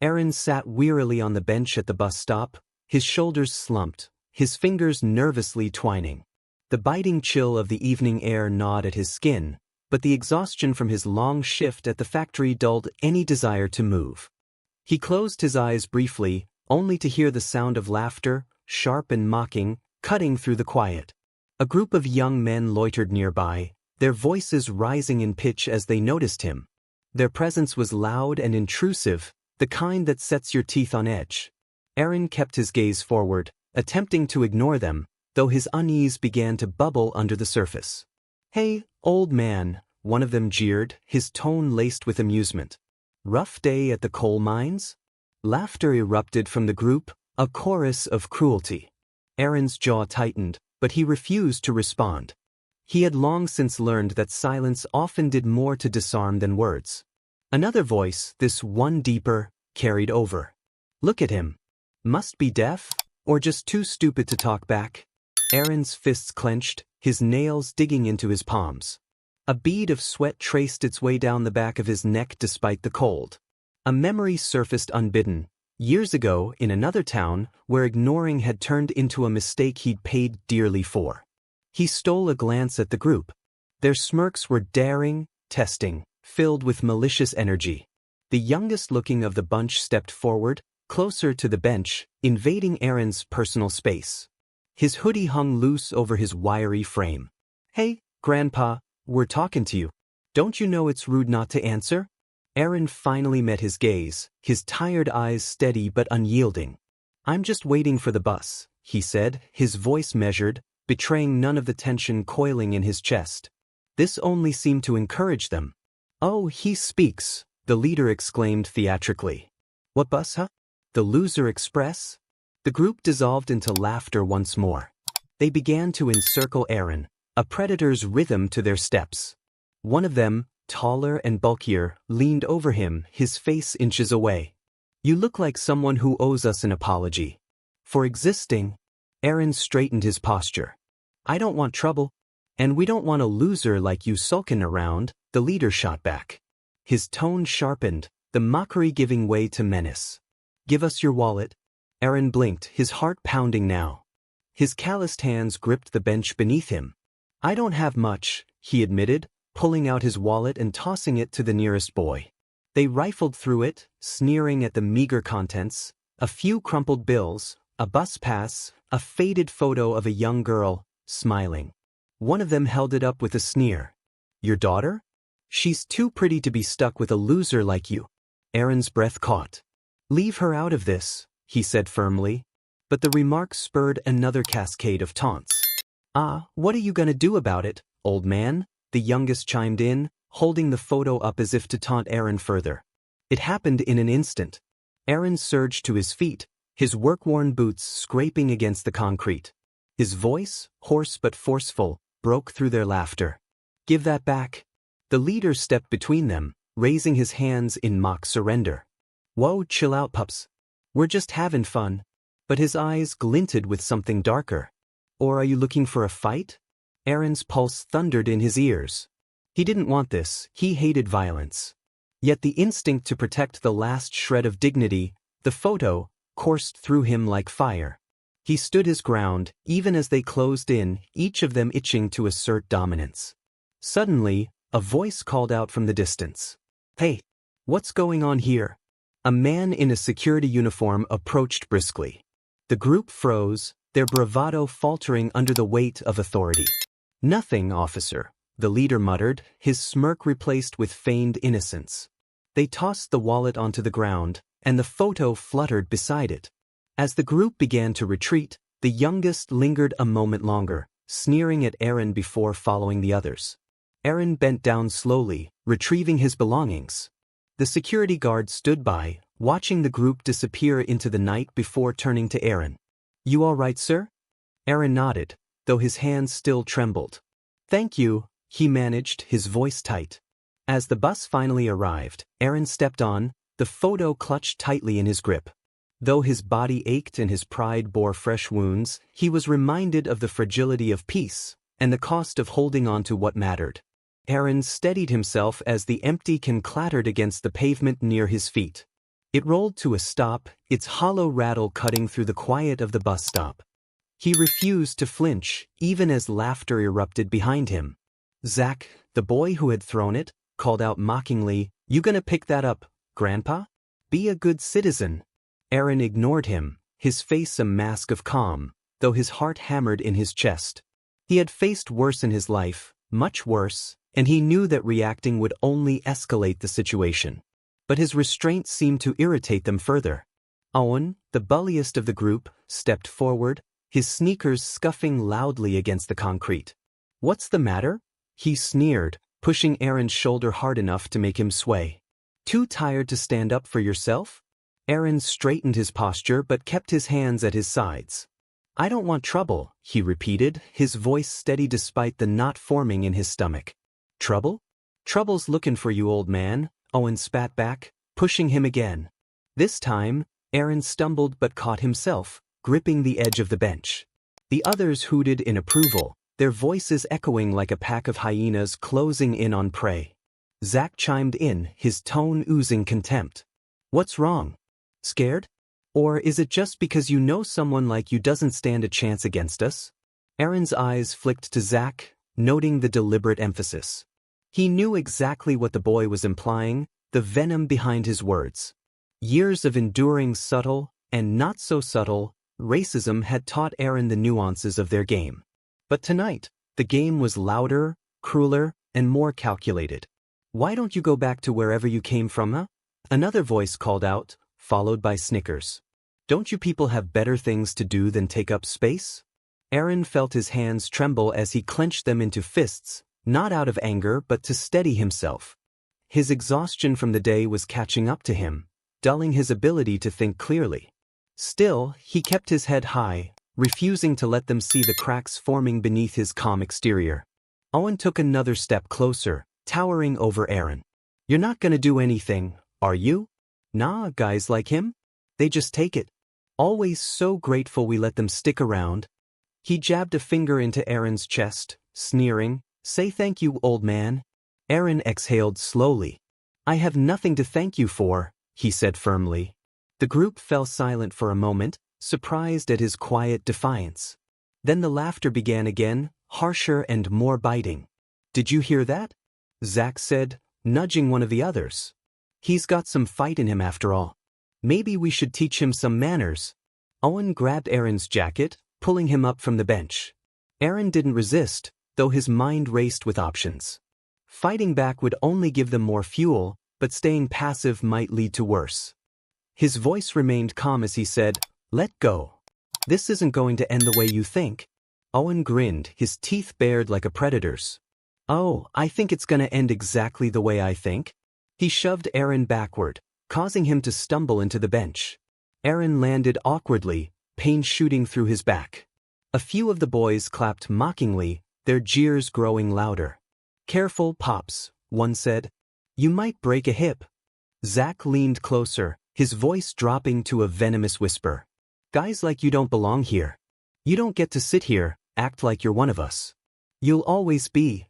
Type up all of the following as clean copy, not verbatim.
Aaron sat wearily on the bench at the bus stop, his shoulders slumped, his fingers nervously twining. The biting chill of the evening air gnawed at his skin, but the exhaustion from his long shift at the factory dulled any desire to move. He closed his eyes briefly, only to hear the sound of laughter, sharp and mocking, cutting through the quiet. A group of young men loitered nearby, their voices rising in pitch as they noticed him. Their presence was loud and intrusive, the kind that sets your teeth on edge. Aaron kept his gaze forward, attempting to ignore them, though his unease began to bubble under the surface. "Hey, old man," one of them jeered, his tone laced with amusement. "Rough day at the coal mines?" Laughter erupted from the group, a chorus of cruelty. Aaron's jaw tightened, but he refused to respond. He had long since learned that silence often did more to disarm than words. Another voice, this one deeper, carried over. "Look at him. Must be deaf, or just too stupid to talk back?" Aaron's fists clenched, his nails digging into his palms. A bead of sweat traced its way down the back of his neck despite the cold. A memory surfaced unbidden, years ago in another town where ignoring had turned into a mistake he'd paid dearly for. He stole a glance at the group. Their smirks were daring, testing, filled with malicious energy. The youngest-looking of the bunch stepped forward, closer to the bench, invading Aaron's personal space. His hoodie hung loose over his wiry frame. "Hey, Grandpa, we're talking to you. Don't you know it's rude not to answer?" Aaron finally met his gaze, his tired eyes steady but unyielding. "I'm just waiting for the bus," he said, his voice measured, betraying none of the tension coiling in his chest. This only seemed to encourage them. "Oh, he speaks," the leader exclaimed theatrically. "What bus, huh? The Loser Express?" The group dissolved into laughter once more. They began to encircle Aaron, a predator's rhythm to their steps. One of them, taller and bulkier, leaned over him, his face inches away. "You look like someone who owes us an apology for existing." Aaron straightened his posture. "I don't want trouble, and we don't want a loser like you sulking around," the leader shot back. His tone sharpened, the mockery giving way to menace. "Give us your wallet." Aaron blinked, his heart pounding now. His calloused hands gripped the bench beneath him. "I don't have much," he admitted, pulling out his wallet and tossing it to the nearest boy. They rifled through it, sneering at the meager contents, a few crumpled bills, a bus pass, a faded photo of a young girl, smiling. One of them held it up with a sneer. "Your daughter? She's too pretty to be stuck with a loser like you." Aaron's breath caught. "Leave her out of this," he said firmly. But the remark spurred another cascade of taunts. "Ah, what are you gonna do about it, old man?" the youngest chimed in, holding the photo up as if to taunt Aaron further. It happened in an instant. Aaron surged to his feet, his work-worn boots scraping against the concrete. His voice, hoarse but forceful, broke through their laughter. "Give that back." The leader stepped between them, raising his hands in mock surrender. "Whoa, chill out, pups. We're just having fun." But his eyes glinted with something darker. "Or are you looking for a fight?" Aaron's pulse thundered in his ears. He didn't want this, he hated violence. Yet the instinct to protect the last shred of dignity, the photo, coursed through him like fire. He stood his ground, even as they closed in, each of them itching to assert dominance. Suddenly, a voice called out from the distance. "Hey, what's going on here?" A man in a security uniform approached briskly. The group froze, their bravado faltering under the weight of authority. "Nothing, officer," the leader muttered, his smirk replaced with feigned innocence. They tossed the wallet onto the ground, and the photo fluttered beside it. As the group began to retreat, the youngest lingered a moment longer, sneering at Aaron before following the others. Aaron bent down slowly, retrieving his belongings. The security guard stood by, watching the group disappear into the night before turning to Aaron. "You all right, sir?" Aaron nodded, though his hands still trembled. "Thank you," he managed, his voice tight. As the bus finally arrived, Aaron stepped on, the photo clutched tightly in his grip. Though his body ached and his pride bore fresh wounds, he was reminded of the fragility of peace, and the cost of holding on to what mattered. Aaron steadied himself as the empty can clattered against the pavement near his feet. It rolled to a stop, its hollow rattle cutting through the quiet of the bus stop. He refused to flinch, even as laughter erupted behind him. Zach, the boy who had thrown it, called out mockingly, "You gonna pick that up, Grandpa? Be a good citizen." Aaron ignored him, his face a mask of calm, though his heart hammered in his chest. He had faced worse in his life, much worse, and he knew that reacting would only escalate the situation. But his restraint seemed to irritate them further. Owen, the bulliest of the group, stepped forward, his sneakers scuffing loudly against the concrete. "What's the matter?" he sneered, pushing Aaron's shoulder hard enough to make him sway. "Too tired to stand up for yourself?" Aaron straightened his posture but kept his hands at his sides. "I don't want trouble," he repeated, his voice steady despite the knot forming in his stomach. "Trouble? Trouble's looking for you, old man," Owen spat back, pushing him again. This time, Aaron stumbled but caught himself, gripping the edge of the bench. The others hooted in approval, their voices echoing like a pack of hyenas closing in on prey. Zach chimed in, his tone oozing contempt. "What's wrong? Scared? Or is it just because you know someone like you doesn't stand a chance against us?" Aaron's eyes flicked to Zach, noting the deliberate emphasis. He knew exactly what the boy was implying, the venom behind his words. Years of enduring subtle, and not so subtle, racism had taught Aaron the nuances of their game. But tonight, the game was louder, crueler, and more calculated. "Why don't you go back to wherever you came from, huh?" Another voice called out, followed by snickers. "Don't you people have better things to do than take up space?" Aaron felt his hands tremble as he clenched them into fists, not out of anger but to steady himself. His exhaustion from the day was catching up to him, dulling his ability to think clearly. Still, he kept his head high, refusing to let them see the cracks forming beneath his calm exterior. Owen took another step closer, towering over Aaron. "You're not gonna do anything, are you?" "Nah, guys like him? They just take it. Always so grateful we let them stick around." He jabbed a finger into Aaron's chest, sneering, "Say thank you, old man." Aaron exhaled slowly. "I have nothing to thank you for," he said firmly. The group fell silent for a moment, surprised at his quiet defiance. Then the laughter began again, harsher and more biting. "Did you hear that?" Zach said, nudging one of the others. "He's got some fight in him after all. Maybe we should teach him some manners." Owen grabbed Aaron's jacket, pulling him up from the bench. Aaron didn't resist, though his mind raced with options. Fighting back would only give them more fuel, but staying passive might lead to worse. His voice remained calm as he said, "Let go. This isn't going to end the way you think." Owen grinned, his teeth bared like a predator's. "Oh, I think it's gonna end exactly the way I think." He shoved Aaron backward, causing him to stumble into the bench. Aaron landed awkwardly, pain shooting through his back. A few of the boys clapped mockingly, their jeers growing louder. "Careful, Pops," one said. "You might break a hip." Zach leaned closer, his voice dropping to a venomous whisper. "Guys like you don't belong here. You don't get to sit here, act like you're one of us. You'll always be."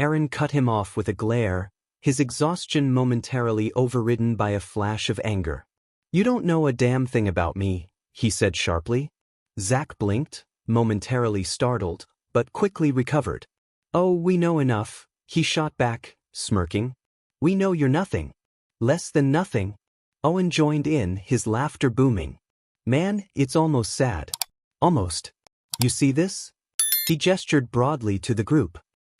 Aaron cut him off with a glare, his exhaustion momentarily overridden by a flash of anger. "You don't know a damn thing about me," he said sharply. Zach blinked, momentarily startled, but quickly recovered. "Oh, we know enough," he shot back, smirking. "We know you're nothing. Less than nothing." Owen joined in, his laughter booming. "Man, it's almost sad. Almost. You see this?" He gestured broadly to the group.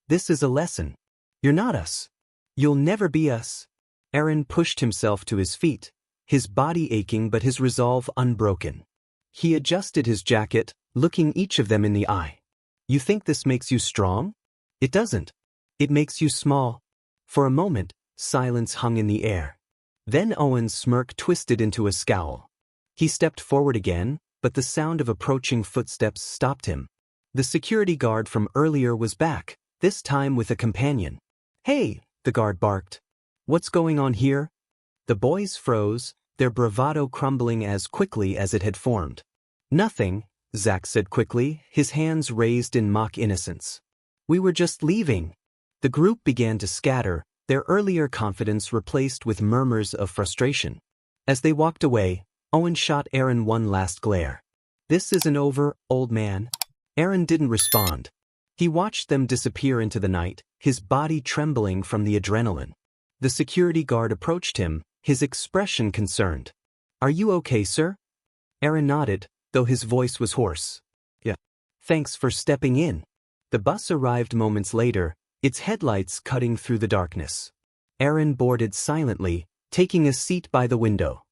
"This is a lesson. You're not us. You'll never be us." Aaron pushed himself to his feet, his body aching but his resolve unbroken. He adjusted his jacket, looking each of them in the eye. "You think this makes you strong? It doesn't. It makes you small." For a moment, silence hung in the air. Then Owen's smirk twisted into a scowl. He stepped forward again, but the sound of approaching footsteps stopped him. The security guard from earlier was back, this time with a companion. "Hey," the guard barked. "What's going on here?" The boys froze, their bravado crumbling as quickly as it had formed. "Nothing," Zach said quickly, his hands raised in mock innocence. "We were just leaving." The group began to scatter, their earlier confidence replaced with murmurs of frustration. As they walked away, Owen shot Aaron one last glare. "This isn't over, old man." Aaron didn't respond. He watched them disappear into the night, his body trembling from the adrenaline. The security guard approached him, his expression concerned. "Are you okay, sir?" Aaron nodded, though his voice was hoarse. "Yeah. Thanks for stepping in." The bus arrived moments later, its headlights cutting through the darkness. Aaron boarded silently, taking a seat by the window.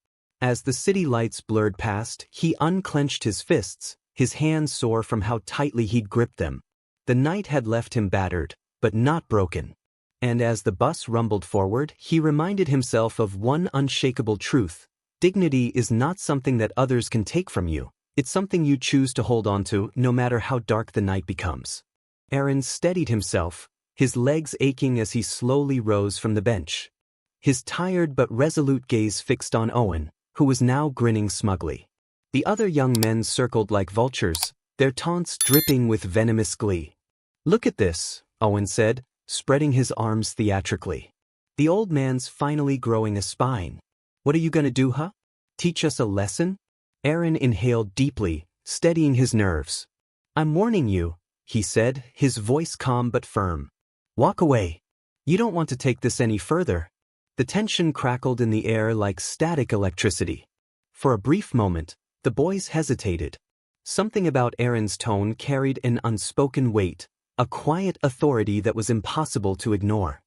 As the city lights blurred past, he unclenched his fists, his hands sore from how tightly he'd gripped them. The night had left him battered, but not broken. And as the bus rumbled forward, he reminded himself of one unshakable truth: dignity is not something that others can take from you. It's something you choose to hold on to, no matter how dark the night becomes. Aaron steadied himself, his legs aching as he slowly rose from the bench. His tired but resolute gaze fixed on Owen, who was now grinning smugly. The other young men circled like vultures, their taunts dripping with venomous glee. "Look at this," Owen said, spreading his arms theatrically. "The old man's finally growing a spine. What are you gonna do, huh? Teach us a lesson?" Aaron inhaled deeply, steadying his nerves. "I'm warning you," he said, his voice calm but firm. "Walk away. You don't want to take this any further." The tension crackled in the air like static electricity. For a brief moment, the boys hesitated. Something about Aaron's tone carried an unspoken weight, a quiet authority that was impossible to ignore.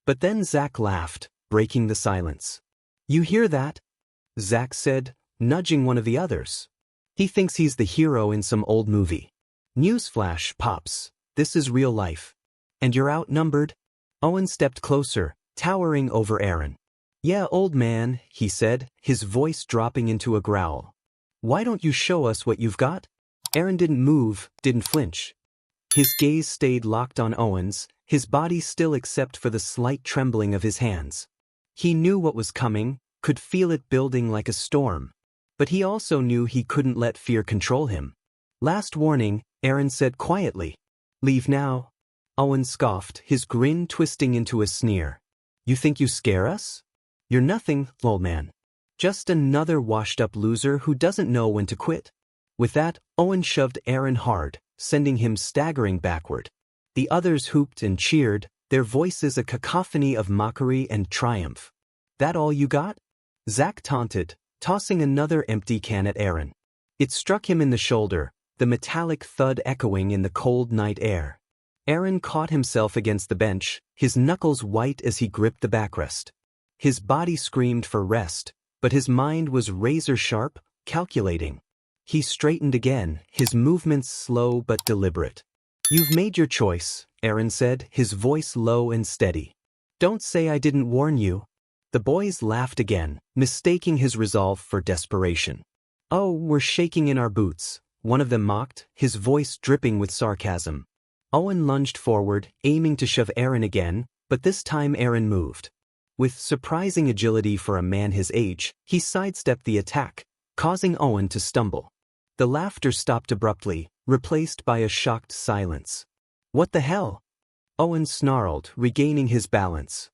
But then Zach laughed, breaking the silence. "You hear that?" Zach said, nudging one of the others. "He thinks he's the hero in some old movie. Newsflash, Pops, this is real life. And you're outnumbered?" Owen stepped closer, towering over Aaron. "Yeah, old man," he said, his voice dropping into a growl. "Why don't you show us what you've got?" Aaron didn't move, didn't flinch. His gaze stayed locked on Owen's, his body still except for the slight trembling of his hands. He knew what was coming, could feel it building like a storm. But he also knew he couldn't let fear control him. "Last warning," Aaron said quietly. "Leave now." Owen scoffed, his grin twisting into a sneer. "You think you scare us? You're nothing, old man. Just another washed-up loser who doesn't know when to quit." With that, Owen shoved Aaron hard, sending him staggering backward. The others hooped and cheered, their voices a cacophony of mockery and triumph. "That all you got?" Zach taunted, tossing another empty can at Aaron. It struck him in the shoulder, the metallic thud echoing in the cold night air. Aaron caught himself against the bench, his knuckles white as he gripped the backrest. His body screamed for rest, but his mind was razor-sharp, calculating. He straightened again, his movements slow but deliberate. "You've made your choice," Aaron said, his voice low and steady. "Don't say I didn't warn you." The boys laughed again, mistaking his resolve for desperation. "Oh, we're shaking in our boots," one of them mocked, his voice dripping with sarcasm. Owen lunged forward, aiming to shove Aaron again, but this time Aaron moved. With surprising agility for a man his age, he sidestepped the attack, causing Owen to stumble. The laughter stopped abruptly, replaced by a shocked silence. "What the hell?" Owen snarled, regaining his balance.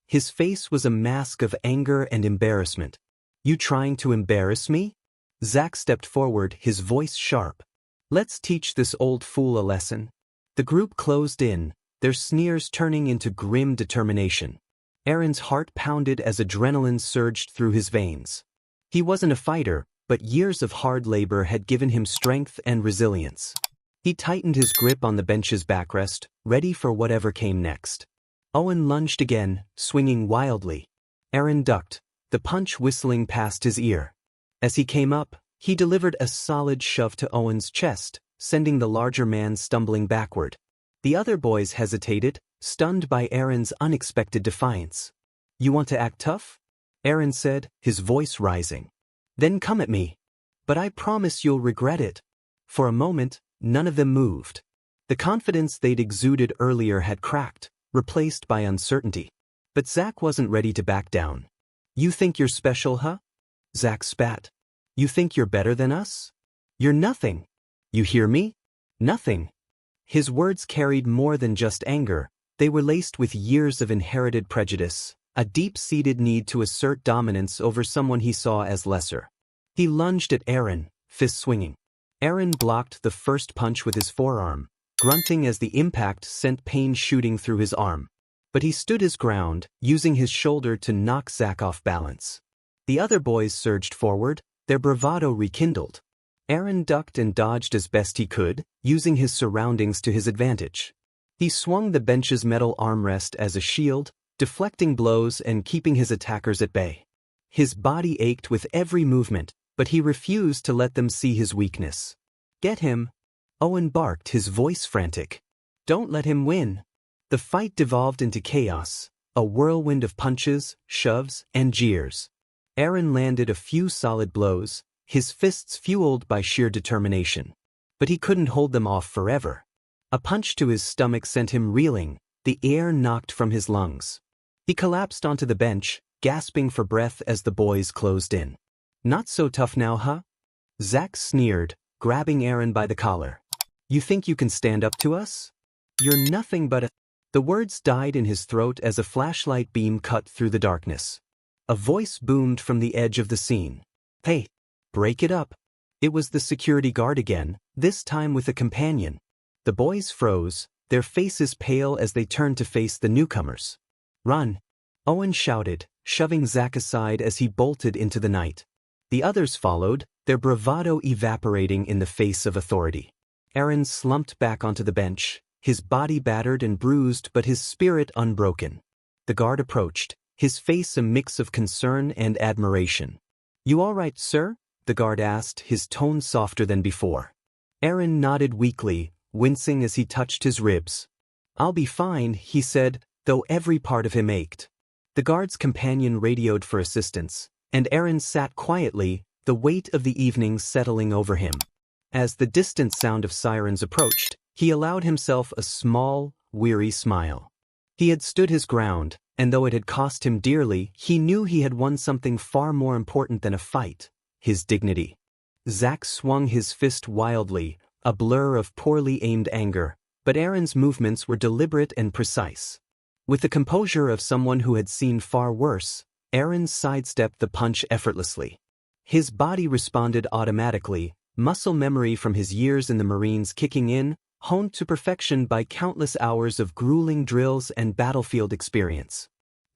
His face was a mask of anger and embarrassment. "You trying to embarrass me?" Zach stepped forward, his voice sharp. "Let's teach this old fool a lesson." The group closed in, their sneers turning into grim determination. Aaron's heart pounded as adrenaline surged through his veins. He wasn't a fighter, but years of hard labor had given him strength and resilience. He tightened his grip on the bench's backrest, ready for whatever came next. Owen lunged again, swinging wildly. Aaron ducked, the punch whistling past his ear. As he came up, he delivered a solid shove to Owen's chest, sending the larger man stumbling backward. The other boys hesitated, stunned by Aaron's unexpected defiance. "You want to act tough?" Aaron said, his voice rising. "Then come at me. But I promise you'll regret it." For a moment, none of them moved. The confidence they'd exuded earlier had cracked, replaced by uncertainty. But Zach wasn't ready to back down. "You think you're special, huh?" Zach spat. "You think you're better than us? You're nothing. You hear me? Nothing." His words carried more than just anger, they were laced with years of inherited prejudice, a deep-seated need to assert dominance over someone he saw as lesser. He lunged at Aaron, fist swinging. Aaron blocked the first punch with his forearm, grunting as the impact sent pain shooting through his arm. But he stood his ground, using his shoulder to knock Zach off balance. The other boys surged forward, their bravado rekindled. Aaron ducked and dodged as best he could, using his surroundings to his advantage. He swung the bench's metal armrest as a shield, deflecting blows and keeping his attackers at bay. His body ached with every movement, but he refused to let them see his weakness. "Get him!" Owen barked, his voice frantic. "Don't let him win!" The fight devolved into chaos, a whirlwind of punches, shoves, and jeers. Aaron landed a few solid blows, his fists fueled by sheer determination. But he couldn't hold them off forever. A punch to his stomach sent him reeling, the air knocked from his lungs. He collapsed onto the bench, gasping for breath as the boys closed in. "Not so tough now, huh?" Zach sneered, grabbing Aaron by the collar. "You think you can stand up to us? You're nothing but a—" The words died in his throat as a flashlight beam cut through the darkness. A voice boomed from the edge of the scene. "Hey, break it up." It was the security guard again, this time with a companion. The boys froze, their faces pale as they turned to face the newcomers. "Run!" Owen shouted, shoving Zach aside as he bolted into the night. The others followed, their bravado evaporating in the face of authority. Aaron slumped back onto the bench, his body battered and bruised but his spirit unbroken. The guard approached, his face a mix of concern and admiration. "You all right, sir?" the guard asked, his tone softer than before. Aaron nodded weakly, wincing as he touched his ribs. "I'll be fine," he said, though every part of him ached. The guard's companion radioed for assistance, and Aaron sat quietly, the weight of the evening settling over him. As the distant sound of sirens approached, he allowed himself a small, weary smile. He had stood his ground, and though it had cost him dearly, he knew he had won something far more important than a fight: his dignity. Zach swung his fist wildly, a blur of poorly aimed anger, but Aaron's movements were deliberate and precise. With the composure of someone who had seen far worse, Aaron sidestepped the punch effortlessly. His body responded automatically, muscle memory from his years in the Marines kicking in, honed to perfection by countless hours of grueling drills and battlefield experience.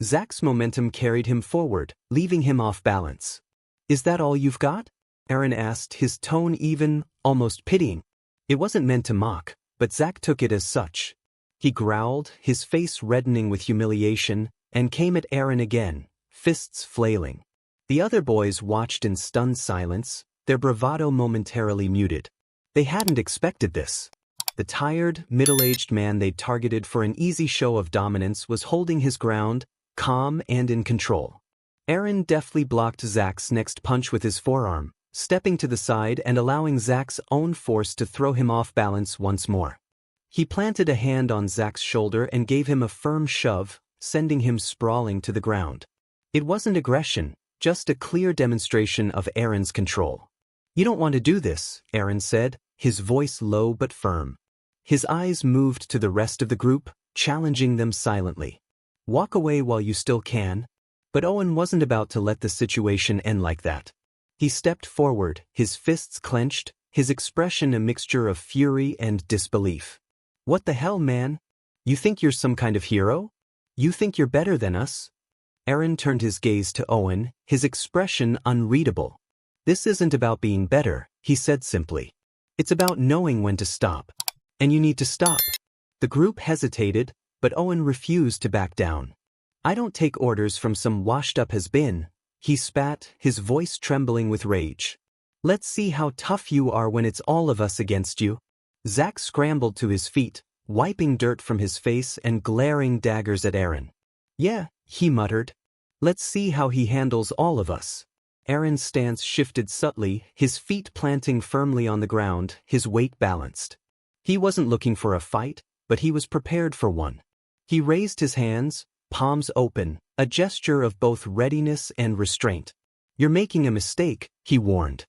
Zach's momentum carried him forward, leaving him off balance. "Is that all you've got?" Aaron asked, his tone even, almost pitying. It wasn't meant to mock, but Zach took it as such. He growled, his face reddening with humiliation, and came at Aaron again, fists flailing. The other boys watched in stunned silence, their bravado momentarily muted. They hadn't expected this. The tired, middle-aged man they'd targeted for an easy show of dominance was holding his ground, calm and in control. Aaron deftly blocked Zach's next punch with his forearm, stepping to the side and allowing Zach's own force to throw him off balance once more. He planted a hand on Zach's shoulder and gave him a firm shove, sending him sprawling to the ground. It wasn't aggression, just a clear demonstration of Aaron's control. "You don't want to do this," Aaron said, his voice low but firm. His eyes moved to the rest of the group, challenging them silently. "Walk away while you still can." But Owen wasn't about to let the situation end like that. He stepped forward, his fists clenched, his expression a mixture of fury and disbelief. "What the hell, man? You think you're some kind of hero? You think you're better than us?" Aaron turned his gaze to Owen, his expression unreadable. "This isn't about being better," he said simply. "It's about knowing when to stop. And you need to stop." The group hesitated, but Owen refused to back down. "I don't take orders from some washed-up has-been," he spat, his voice trembling with rage. "Let's see how tough you are when it's all of us against you." Zach scrambled to his feet, wiping dirt from his face and glaring daggers at Aaron. "Yeah," he muttered. "Let's see how he handles all of us." Aaron's stance shifted subtly, his feet planting firmly on the ground, his weight balanced. He wasn't looking for a fight, but he was prepared for one. He raised his hands, palms open, a gesture of both readiness and restraint. "You're making a mistake," he warned.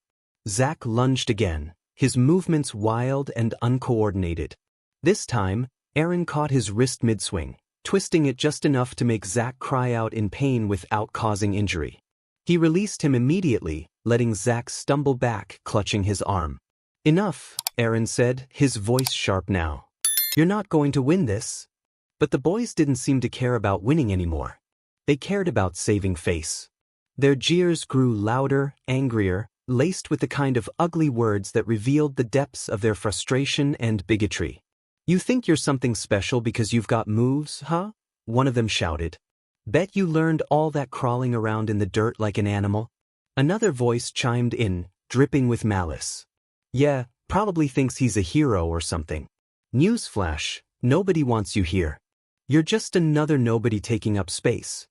Zach lunged again, his movements wild and uncoordinated. This time, Aaron caught his wrist mid-swing, twisting it just enough to make Zack cry out in pain without causing injury. He released him immediately, letting Zack stumble back, clutching his arm. "Enough," Aaron said, his voice sharp now. "You're not going to win this." But the boys didn't seem to care about winning anymore. They cared about saving face. Their jeers grew louder, angrier, laced with the kind of ugly words that revealed the depths of their frustration and bigotry. "You think you're something special because you've got moves, huh?" one of them shouted. "Bet you learned all that crawling around in the dirt like an animal?" Another voice chimed in, dripping with malice. "Yeah, probably thinks he's a hero or something. Newsflash, nobody wants you here. You're just another nobody taking up space."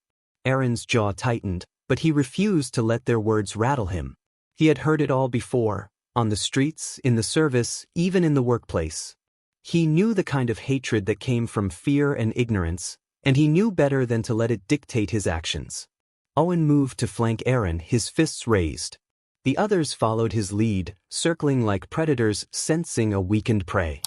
Aaron's jaw tightened, but he refused to let their words rattle him. He had heard it all before, on the streets, in the service, even in the workplace. He knew the kind of hatred that came from fear and ignorance, and he knew better than to let it dictate his actions. Owen moved to flank Aaron, his fists raised. The others followed his lead, circling like predators sensing a weakened prey.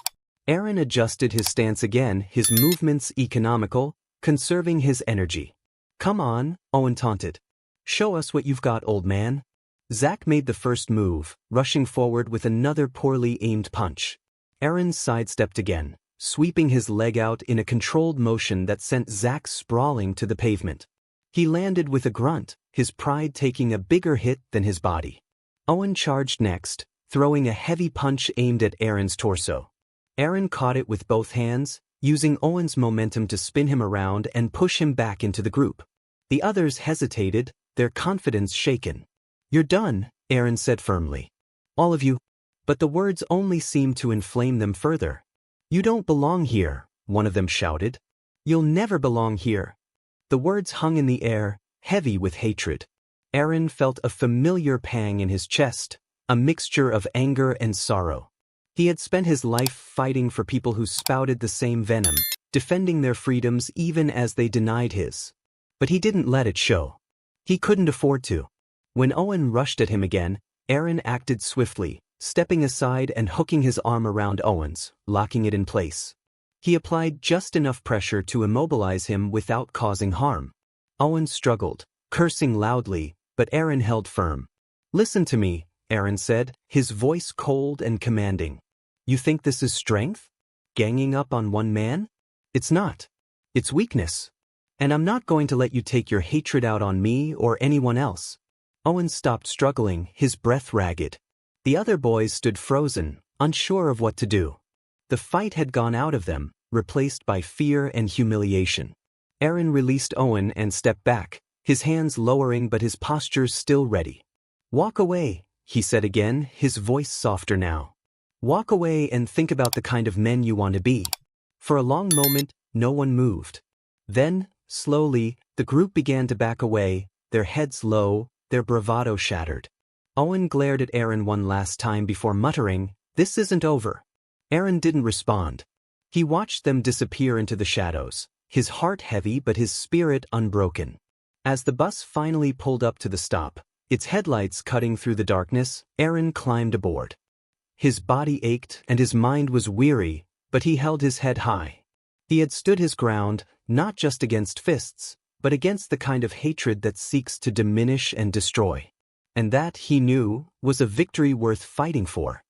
Aaron adjusted his stance again, his movements economical, conserving his energy. "Come on," Owen taunted. "Show us what you've got, old man." Zack made the first move, rushing forward with another poorly aimed punch. Aaron sidestepped again, sweeping his leg out in a controlled motion that sent Zack sprawling to the pavement. He landed with a grunt, his pride taking a bigger hit than his body. Owen charged next, throwing a heavy punch aimed at Aaron's torso. Aaron caught it with both hands, using Owen's momentum to spin him around and push him back into the group. The others hesitated, their confidence shaken. "You're done," Aaron said firmly. "All of you." But the words only seemed to inflame them further. "You don't belong here," one of them shouted. "You'll never belong here." The words hung in the air, heavy with hatred. Aaron felt a familiar pang in his chest, a mixture of anger and sorrow. He had spent his life fighting for people who spouted the same venom, defending their freedoms even as they denied his. But he didn't let it show. He couldn't afford to. When Owen rushed at him again, Aaron acted swiftly, stepping aside and hooking his arm around Owen's, locking it in place. He applied just enough pressure to immobilize him without causing harm. Owen struggled, cursing loudly, but Aaron held firm. "Listen to me," Aaron said, his voice cold and commanding. "You think this is strength? Ganging up on one man? It's not. It's weakness. And I'm not going to let you take your hatred out on me or anyone else." Owen stopped struggling, his breath ragged. The other boys stood frozen, unsure of what to do. The fight had gone out of them, replaced by fear and humiliation. Aaron released Owen and stepped back, his hands lowering but his posture still ready. "Walk away," he said again, his voice softer now. "Walk away and think about the kind of men you want to be." For a long moment, no one moved. Then, slowly, the group began to back away, their heads low, their bravado shattered. Owen glared at Aaron one last time before muttering, "This isn't over." Aaron didn't respond. He watched them disappear into the shadows, his heart heavy but his spirit unbroken. As the bus finally pulled up to the stop, its headlights cutting through the darkness, Aaron climbed aboard. His body ached and his mind was weary, but he held his head high. He had stood his ground, not just against fists, but against the kind of hatred that seeks to diminish and destroy. And that, he knew, was a victory worth fighting for.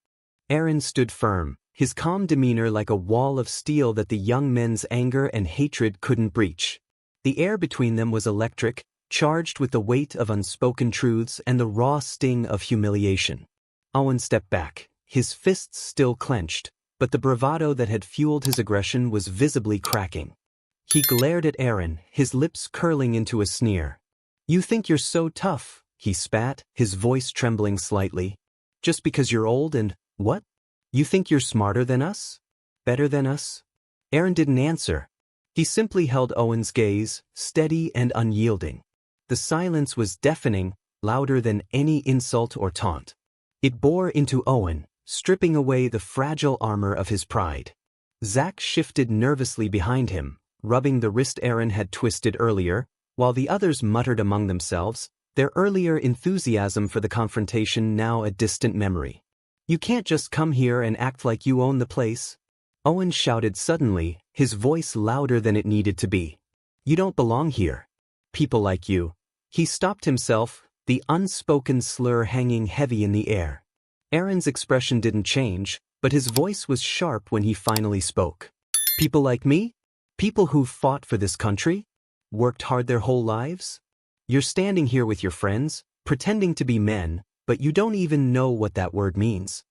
Aaron stood firm, his calm demeanor like a wall of steel that the young men's anger and hatred couldn't breach. The air between them was electric, charged with the weight of unspoken truths and the raw sting of humiliation. Owen stepped back, his fists still clenched, but the bravado that had fueled his aggression was visibly cracking. He glared at Aaron, his lips curling into a sneer. "You think you're so tough," he spat, his voice trembling slightly. "Just because you're old and, what? You think you're smarter than us? Better than us?" Aaron didn't answer. He simply held Owen's gaze, steady and unyielding. The silence was deafening, louder than any insult or taunt. It bore into Owen, stripping away the fragile armor of his pride. Zack shifted nervously behind him, rubbing the wrist Aaron had twisted earlier, while the others muttered among themselves, their earlier enthusiasm for the confrontation now a distant memory. "You can't just come here and act like you own the place." Owen shouted suddenly, his voice louder than it needed to be. "You don't belong here. People like you." He stopped himself, the unspoken slur hanging heavy in the air. Aaron's expression didn't change, but his voice was sharp when he finally spoke. "People like me? People who've fought for this country? Worked hard their whole lives? You're standing here with your friends, pretending to be men, but you don't even know what that word means."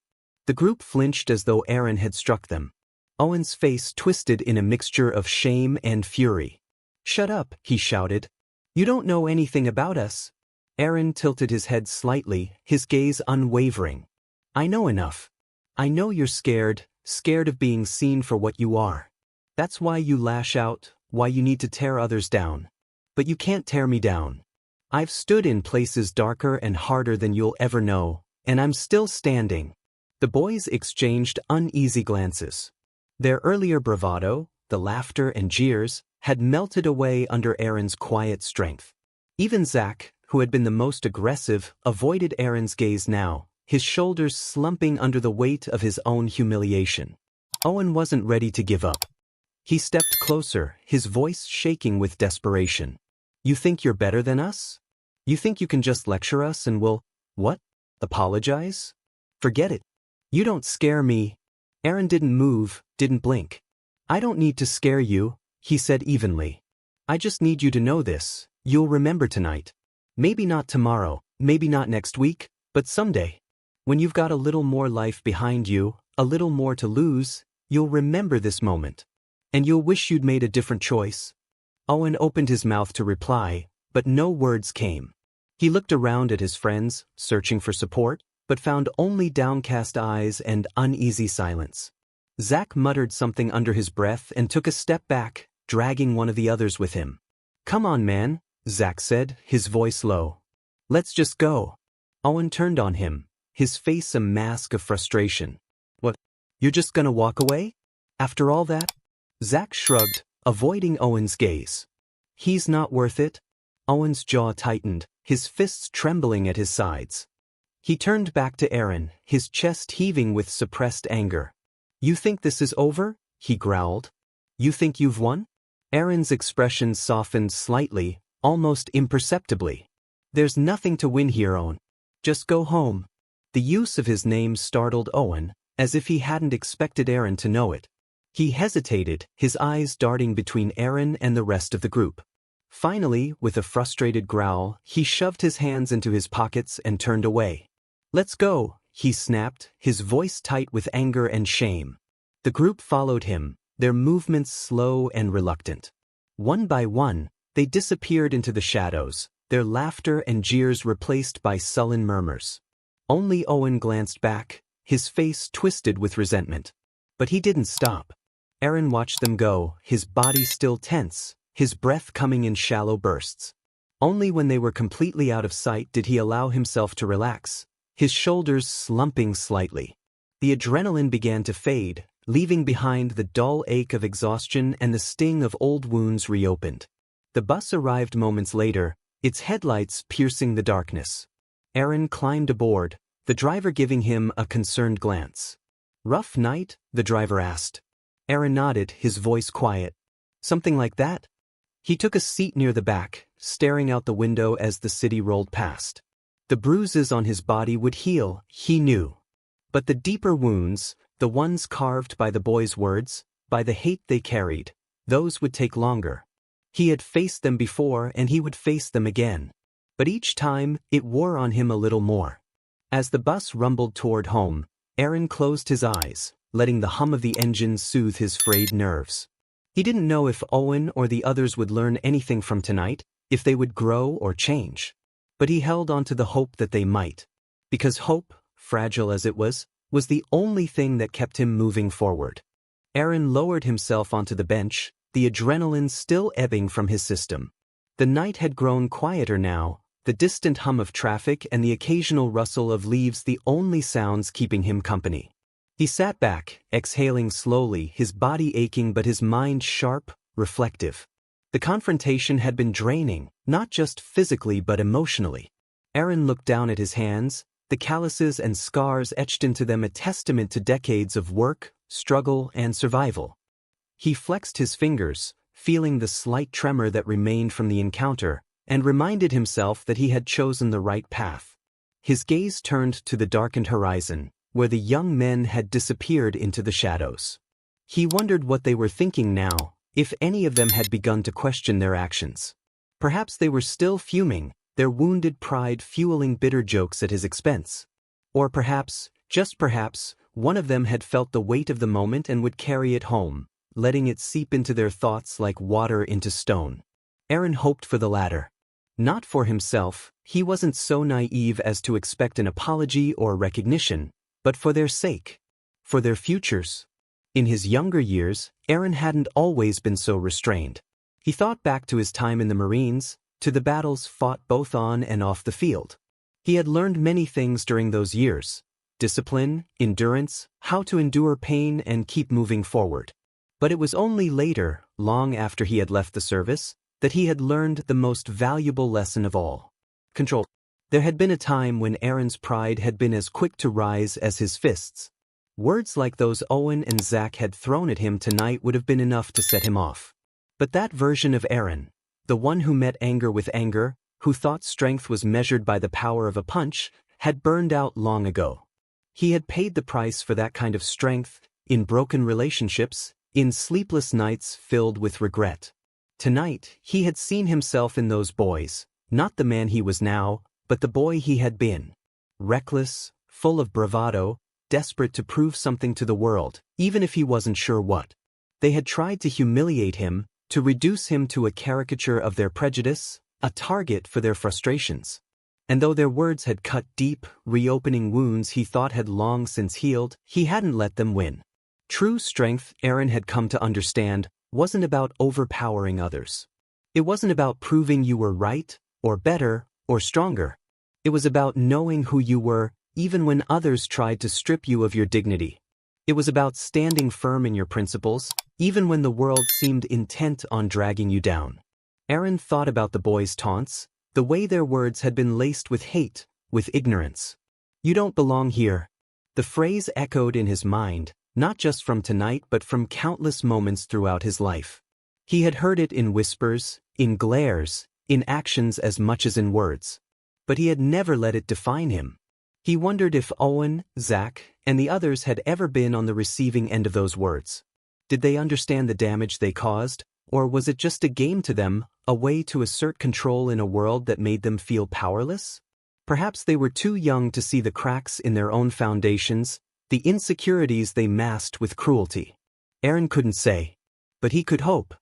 The group flinched as though Aaron had struck them. Owen's face twisted in a mixture of shame and fury. "Shut up," he shouted. "You don't know anything about us." Aaron tilted his head slightly, his gaze unwavering. "I know enough. I know you're scared of being seen for what you are. That's why you lash out, why you need to tear others down. But you can't tear me down. I've stood in places darker and harder than you'll ever know, and I'm still standing." The boys exchanged uneasy glances. Their earlier bravado, the laughter and jeers, had melted away under Aaron's quiet strength. Even Zach, who had been the most aggressive, avoided Aaron's gaze now, his shoulders slumping under the weight of his own humiliation. Owen wasn't ready to give up. He stepped closer, his voice shaking with desperation. "You think you're better than us? You think you can just lecture us and we'll, what? Apologize? Forget it. You don't scare me." Aaron didn't move, didn't blink. "I don't need to scare you," he said evenly. "I just need you to know this. You'll remember tonight. Maybe not tomorrow, maybe not next week, but someday. When you've got a little more life behind you, a little more to lose, you'll remember this moment. And you'll wish you'd made a different choice." Owen opened his mouth to reply, but no words came. He looked around at his friends, searching for support, but found only downcast eyes and uneasy silence. Zach muttered something under his breath and took a step back, dragging one of the others with him. "Come on, man," Zach said, his voice low. "Let's just go." Owen turned on him, his face a mask of frustration. "What? You're just gonna walk away? After all that?" Zach shrugged, avoiding Owen's gaze. "He's not worth it." Owen's jaw tightened, his fists trembling at his sides. He turned back to Aaron, his chest heaving with suppressed anger. "You think this is over?" he growled. "You think you've won?" Aaron's expression softened slightly, almost imperceptibly. "There's nothing to win here, Owen. Just go home." The use of his name startled Owen, as if he hadn't expected Aaron to know it. He hesitated, his eyes darting between Aaron and the rest of the group. Finally, with a frustrated growl, he shoved his hands into his pockets and turned away. "Let's go," he snapped, his voice tight with anger and shame. The group followed him, their movements slow and reluctant. One by one, they disappeared into the shadows, their laughter and jeers replaced by sullen murmurs. Only Owen glanced back, his face twisted with resentment. But he didn't stop. Aaron watched them go, his body still tense, his breath coming in shallow bursts. Only when they were completely out of sight did he allow himself to relax, his shoulders slumping slightly. The adrenaline began to fade, leaving behind the dull ache of exhaustion and the sting of old wounds reopened. The bus arrived moments later, its headlights piercing the darkness. Aaron climbed aboard, the driver giving him a concerned glance. "Rough night?" the driver asked. Aaron nodded, his voice quiet. "Something like that?" He took a seat near the back, staring out the window as the city rolled past. The bruises on his body would heal, he knew. But the deeper wounds, the ones carved by the boys' words, by the hate they carried, those would take longer. He had faced them before and he would face them again. But each time, it wore on him a little more. As the bus rumbled toward home, Aaron closed his eyes, letting the hum of the engine soothe his frayed nerves. He didn't know if Owen or the others would learn anything from tonight, if they would grow or change. But he held on to the hope that they might. Because hope, fragile as it was the only thing that kept him moving forward. Aaron lowered himself onto the bench, the adrenaline still ebbing from his system. The night had grown quieter now, the distant hum of traffic and the occasional rustle of leaves the only sounds keeping him company. He sat back, exhaling slowly, his body aching but his mind sharp, reflective. The confrontation had been draining, not just physically but emotionally. Aaron looked down at his hands, the calluses and scars etched into them a testament to decades of work, struggle, and survival. He flexed his fingers, feeling the slight tremor that remained from the encounter, and reminded himself that he had chosen the right path. His gaze turned to the darkened horizon, where the young men had disappeared into the shadows. He wondered what they were thinking now, if any of them had begun to question their actions. Perhaps they were still fuming, their wounded pride fueling bitter jokes at his expense. Or perhaps, just perhaps, one of them had felt the weight of the moment and would carry it home, letting it seep into their thoughts like water into stone. Aaron hoped for the latter. Not for himself, he wasn't so naive as to expect an apology or recognition, but for their sake. For their futures. In his younger years, Aaron hadn't always been so restrained. He thought back to his time in the Marines, to the battles fought both on and off the field. He had learned many things during those years: discipline, endurance, how to endure pain and keep moving forward. But it was only later, long after he had left the service, that he had learned the most valuable lesson of all: control. There had been a time when Aaron's pride had been as quick to rise as his fists. Words like those Owen and Zach had thrown at him tonight would have been enough to set him off. But that version of Aaron, the one who met anger with anger, who thought strength was measured by the power of a punch, had burned out long ago. He had paid the price for that kind of strength, in broken relationships, in sleepless nights filled with regret. Tonight, he had seen himself in those boys, not the man he was now, but the boy he had been. Reckless, full of bravado, desperate to prove something to the world, even if he wasn't sure what. They had tried to humiliate him, to reduce him to a caricature of their prejudice, a target for their frustrations. And though their words had cut deep, reopening wounds he thought had long since healed, he hadn't let them win. True strength, Aaron had come to understand, wasn't about overpowering others. It wasn't about proving you were right, or better, or stronger. It was about knowing who you were, even when others tried to strip you of your dignity. It was about standing firm in your principles, even when the world seemed intent on dragging you down. Aaron thought about the boys' taunts, the way their words had been laced with hate, with ignorance. "You don't belong here." The phrase echoed in his mind, not just from tonight but from countless moments throughout his life. He had heard it in whispers, in glares, in actions as much as in words. But he had never let it define him. He wondered if Owen, Zach, and the others had ever been on the receiving end of those words. Did they understand the damage they caused, or was it just a game to them, a way to assert control in a world that made them feel powerless? Perhaps they were too young to see the cracks in their own foundations, the insecurities they masked with cruelty. Aaron couldn't say. But he could hope.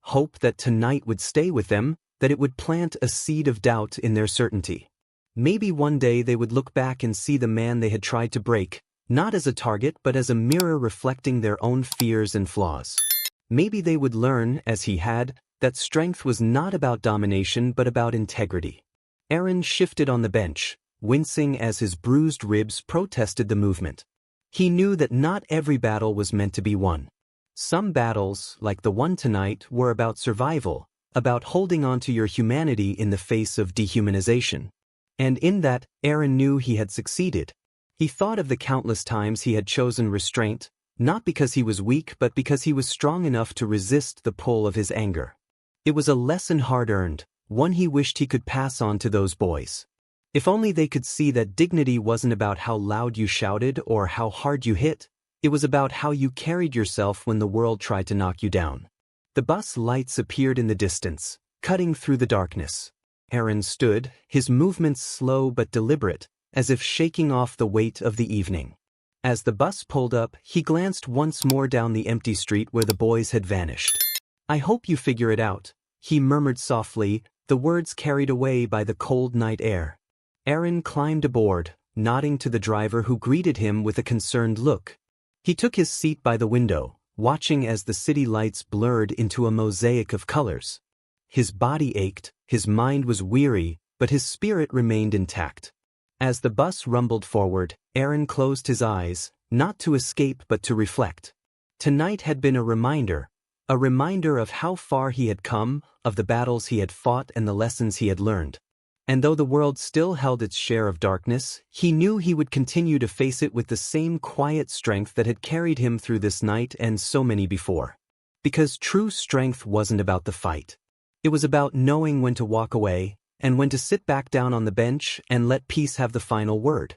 Hope that tonight would stay with them, that it would plant a seed of doubt in their certainty. Maybe one day they would look back and see the man they had tried to break, not as a target but as a mirror reflecting their own fears and flaws. Maybe they would learn, as he had, that strength was not about domination but about integrity. Aaron shifted on the bench, wincing as his bruised ribs protested the movement. He knew that not every battle was meant to be won. Some battles, like the one tonight, were about survival, about holding on to your humanity in the face of dehumanization. And in that, Aaron knew he had succeeded. He thought of the countless times he had chosen restraint, not because he was weak but because he was strong enough to resist the pull of his anger. It was a lesson hard-earned, one he wished he could pass on to those boys. If only they could see that dignity wasn't about how loud you shouted or how hard you hit, it was about how you carried yourself when the world tried to knock you down. The bus lights appeared in the distance, cutting through the darkness. Aaron stood, his movements slow but deliberate, as if shaking off the weight of the evening. As the bus pulled up, he glanced once more down the empty street where the boys had vanished. "I hope you figure it out," he murmured softly, the words carried away by the cold night air. Aaron climbed aboard, nodding to the driver who greeted him with a concerned look. He took his seat by the window, watching as the city lights blurred into a mosaic of colors. His body ached, his mind was weary, but his spirit remained intact. As the bus rumbled forward, Aaron closed his eyes, not to escape but to reflect. Tonight had been a reminder of how far he had come, of the battles he had fought and the lessons he had learned. And though the world still held its share of darkness, he knew he would continue to face it with the same quiet strength that had carried him through this night and so many before. Because true strength wasn't about the fight. It was about knowing when to walk away, and when to sit back down on the bench and let peace have the final word.